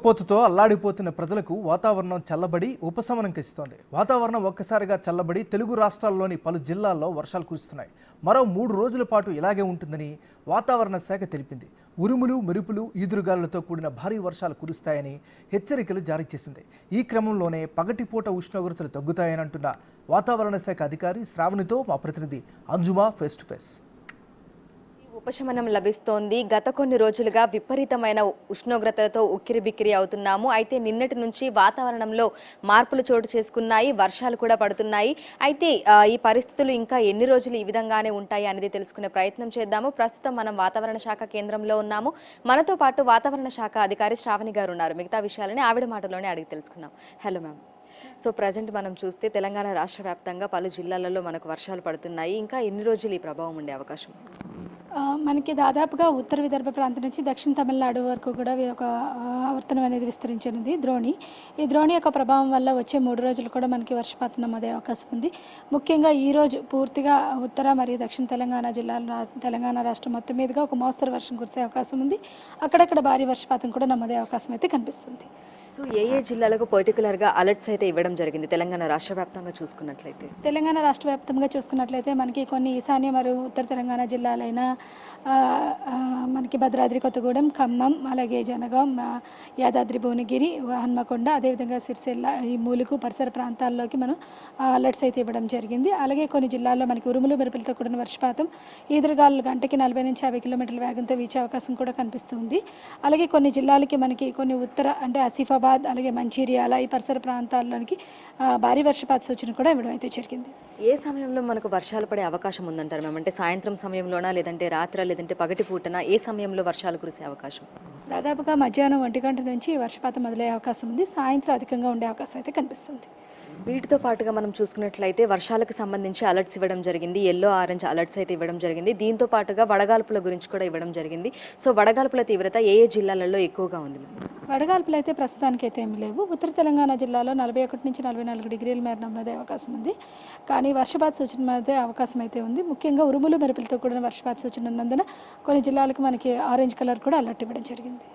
ఉక్కపోతతో అల్లాడిపోతున్న ప్రజలకు వాతావరణం చల్లబడి ఉపశమనం కలిగిస్తోంది. వాతావరణం ఒక్కసారిగా చల్లబడి తెలుగు రాష్ట్రాల్లోని పలు జిల్లాల్లో వర్షాలు కురుస్తున్నాయి. మరో 3 రోజుల పాటు ఇలాగే ఉంటుందని వాతావరణ శాఖ తెలిపింది. ఉరుములు, మెరుపులు, ఈదురుగాలులతో కూడిన భారీ వర్షాలు కురుస్తాయని హెచ్చరికలు జారీ చేసింది. ఈ క్రమంలోనే పగటిపూట ఉష్ణోగ్రతలు తగ్గుతాయని అంటున్న వాతావరణ శాఖ అధికారి శ్రావణితో మా ప్రతినిధి అంజుమా ఫేస్ టు ఫేస్. ఉపశమనం లభిస్తోంది. గత కొన్ని రోజులుగా విపరీతమైన ఉష్ణోగ్రతలతో ఉక్కిరిబిక్కిరి అవుతున్నాము. అయితే నిన్నటి నుంచి వాతావరణంలో మార్పులు చోటు చేసుకున్నాయి, వర్షాలు కూడా పడుతున్నాయి. అయితే ఈ పరిస్థితులు ఇంకా ఎన్ని రోజులు ఈ విధంగానే ఉంటాయి అనేది తెలుసుకునే ప్రయత్నం చేద్దాము. ప్రస్తుతం మనం వాతావరణ శాఖ కేంద్రంలో ఉన్నాము. మనతో పాటు వాతావరణ శాఖ అధికారి శ్రావణి గారు ఉన్నారు. మిగతా విషయాలని ఆవిడ మాటలోనే అడిగి తెలుసుకుందాం. Hello ma'am. సో ప్రజెంట్ మనం చూస్తే తెలంగాణ రాష్ట్ర వ్యాప్తంగా పలు జిల్లాలలో మనకు వర్షాలు పడుతున్నాయి. ఇంకా ఎన్ని రోజులు ఈ ప్రభావం ఉండే అవకాశం? మనకి దాదాపుగా ఉత్తర విదర్భ ప్రాంతం నుంచి దక్షిణ తమిళనాడు వరకు కూడా ఒక ఆవర్తనం అనేది విస్తరించింది ద్రోణి. ఈ ద్రోణి యొక్క ప్రభావం వల్ల వచ్చే 3 రోజులు కూడా మనకి వర్షపాతం నమోదే అవకాశం ఉంది. ముఖ్యంగా ఈరోజు పూర్తిగా ఉత్తర మరియు దక్షిణ తెలంగాణ జిల్లాలో తెలంగాణ రాష్ట్రం మొత్తం మీదుగా ఒక మోస్తరు వర్షం కురిసే అవకాశం ఉంది. అక్కడక్కడ భారీ వర్షపాతం కూడా నమోదే అవకాశం అయితే కనిపిస్తుంది. సో ఏ జిల్లాలకు పర్టికులర్గా అలర్ట్స్ అయితే ఇవ్వడం జరిగింది తెలంగాణ రాష్ట్ర వ్యాప్తంగా చూసుకున్నట్లయితే? తెలంగాణ రాష్ట్ర వ్యాప్తంగా చూసుకున్నట్లయితే మనకి కొన్ని ఈశాన్య మరియు ఉత్తర తెలంగాణ జిల్లాలైన మనకి భద్రాద్రి కొత్తగూడెం, ఖమ్మం, అలాగే జనగాం, యాదాద్రి భువనగిరి, హన్మకొండ, అదేవిధంగా సిరిసిల్ల, ఈ మూలుగు పరిసర ప్రాంతాల్లోకి మనం అలర్ట్స్ అయితే ఇవ్వడం జరిగింది. అలాగే కొన్ని జిల్లాల్లో మనకి ఉరుములు మెరుపులతో కూడిన వర్షపాతం, ఈదురుగాలు గంటకి 40 నుంచి 50 కిలోమీటర్ల వేగంతో వీచే అవకాశం కూడా కనిపిస్తుంది. అలాగే కొన్ని జిల్లాలకి మనకి కొన్ని ఉత్తర అంటే ఆసిఫాబాద్, అలాగే మంచిర్యాల, ఈ పరిసర ప్రాంతాల్లోనికి భారీ వర్షపాత సూచన కూడా ఇవ్వడం అయితే జరిగింది. ఏ సమయంలో మనకు వర్షాలు పడే అవకాశం ఉందంటారు మ్యామ్? అంటే సాయంత్రం సమయంలోనా, లేదంటే రాత్రి, లేదంటే పగటి పూటన, ఏ సమయంలో వర్షాలు కురిసే అవకాశం? దాదాపుగా మధ్యాహ్నం 1 గంట నుంచి వర్షపాతం మొదలయ్యే అవకాశం ఉంది. సాయంత్రం అధికంగా ఉండే అవకాశం అయితే కనిపిస్తుంది. వీటితో పాటుగా మనం చూసుకున్నట్లయితే వర్షాలకు సంబంధించి అలర్ట్స్ ఇవ్వడం జరిగింది. ఎల్లో, ఆరెంజ్ అలర్ట్స్ అయితే ఇవ్వడం జరిగింది. దీంతో పాటుగా వడగాల్పుల గురించి కూడా ఇవ్వడం జరిగింది. సో వడగాల్పుల తీవ్రత ఏ జిల్లాలలో ఎక్కువగా ఉంది? వడగాల్పులు అయితే ప్రస్తుతానికి అయితే ఏమి లేవు. ఉత్తర తెలంగాణ జిల్లాలో 41 నుంచి 44 డిగ్రీల మేర నమోదే అవకాశం ఉంది. కానీ వర్షపాత సూచన మీద అవకాశం అయితే ఉంది. ముఖ్యంగా ఉరుములు మెరుపులతో కూడిన వర్షపాత సూచన ఉన్నందున కొన్ని జిల్లాలకు మనకి ఆరెంజ్ కలర్ కూడా అలర్ట్ ఇవ్వడం జరిగింది.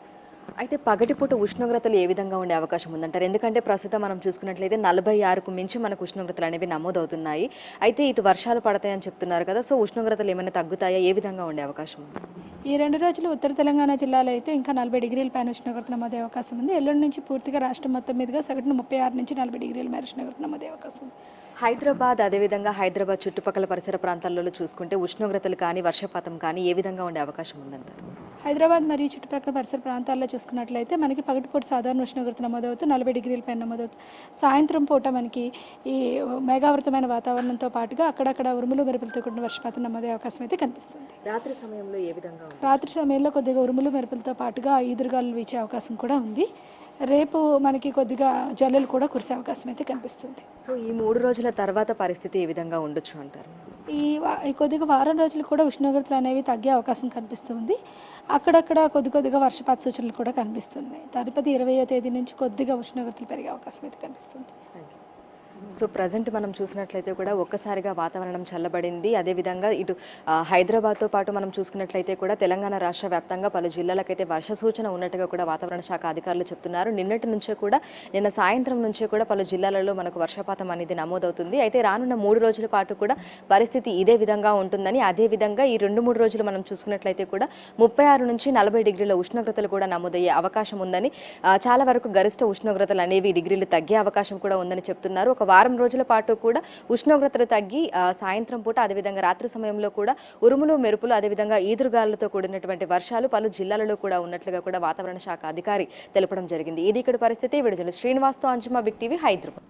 అయితే పగటిపూట ఉష్ణోగ్రతలు ఏ విధంగా ఉండే అవకాశం ఉందంటారు? ఎందుకంటే ప్రస్తుతం మనం చూసుకున్నట్లయితే 46కు మించి మనకు ఉష్ణోగ్రతలు అనేవి నమోదవుతున్నాయి. అయితే ఇటు వర్షాలు పడతాయని చెప్తున్నారు కదా, సో ఉష్ణోగ్రతలు ఏమైనా తగ్గుతాయా? ఏ విధంగా ఉండే అవకాశం ఉంది? ఈ 2 రోజులు ఉత్తర తెలంగాణ జిల్లాలో అయితే ఇంకా 40 డిగ్రీల పైన ఉష్ణోగ్రత నమోదే అవకాశం ఉంది. ఎల్లుండి నుంచి పూర్తిగా రాష్ట్రం మొత్తం మీదుగా సగటున 36 నుంచి 40 డిగ్రీల మేర ఉష్ణోగ్రత నమోదే అవకాశం ఉంది. హైదరాబాద్, అదేవిధంగా హైదరాబాద్ చుట్టుపక్కల పరిసర ప్రాంతాలలో చూసుకుంటే ఉష్ణోగ్రతలు కానీ వర్షపాతం కానీ ఏ విధంగా ఉండే అవకాశం ఉందంటారు? హైదరాబాద్ మరియు చుట్టుపక్కల పరిసర ప్రాంతాల్లో చూసుకున్నట్లయితే మనకి పగటిపూట సాధారణ ఉష్ణోగ్రత నమోదవుతూ 40 డిగ్రీల పైన నమోదవుతుంది. సాయంత్రం పూట మనకి ఈ మేఘావృతమైన వాతావరణంతో పాటుగా అక్కడక్కడ ఉరుములు మెరుపులతో కూడిన వర్షపాతం నమోదే అవకాశం అయితే కనిపిస్తుంది. రాత్రి సమయంలో ఏ విధంగా? రాత్రి సమయంలో కొద్దిగా ఉరుములు మెరుపులతో పాటుగా ఈదురుగాలు వీచే అవకాశం కూడా ఉంది. రేపు మనకి కొద్దిగా జల్లులు కూడా కురిసే అవకాశం అయితే కనిపిస్తుంది. సో ఈ 3 రోజుల తర్వాత పరిస్థితి ఏ విధంగా ఉండొచ్చు అంటారు? ఈ కొద్దిగా వారం రోజులు కూడా ఉష్ణోగ్రతలు అనేవి తగ్గే అవకాశం కనిపిస్తుంది. అక్కడక్కడ కొద్దిగా వర్షపాత సూచనలు కూడా కనిపిస్తున్నాయి. తదుపరి 20వ తేదీ నుంచి కొద్దిగా ఉష్ణోగ్రతలు పెరిగే అవకాశం అయితే కనిపిస్తుంది. సో ప్రజెంట్ మనం చూసినట్లయితే కూడా ఒక్కసారిగా వాతావరణం చల్లబడింది. అదేవిధంగా ఇటు హైదరాబాద్తో పాటు మనం చూసుకున్నట్లయితే కూడా తెలంగాణ రాష్ట్ర వ్యాప్తంగా పలు జిల్లాలకైతే వర్ష సూచన ఉన్నట్టుగా కూడా వాతావరణ శాఖ అధికారులు చెప్తున్నారు. నిన్న సాయంత్రం నుంచే కూడా పలు జిల్లాలలో మనకు వర్షపాతం అనేది నమోదవుతుంది. అయితే రానున్న 3 రోజుల పాటు కూడా పరిస్థితి ఇదే విధంగా ఉంటుందని, అదేవిధంగా ఈ 2-3 రోజులు మనం చూసుకున్నట్లయితే కూడా 36 నుంచి 40 డిగ్రీల ఉష్ణోగ్రతలు కూడా నమోదయ్యే అవకాశం ఉందని, చాలా వరకు గరిష్ట ఉష్ణోగ్రతలు అనేవి డిగ్రీలు తగ్గే అవకాశం కూడా ఉందని చెప్తున్నారు. ఒక వారం రోజుల పాటు కూడా ఉష్ణోగ్రతలు తగ్గి సాయంత్రం పూట, అదేవిధంగా రాత్రి సమయంలో కూడా ఉరుములు మెరుపులు, అదేవిధంగా ఈదురుగాలులతో కూడినటువంటి వర్షాలు పలు జిల్లాలలో కూడా ఉన్నట్లుగా కూడా వాతావరణ శాఖ అధికారి తెలపడం జరిగింది. ఇది ఇక్కడ పరిస్థితి. వీడియో శ్రీనివాస్తో అంజుమా, బిగ్ టీవీ, హైదరాబాద్.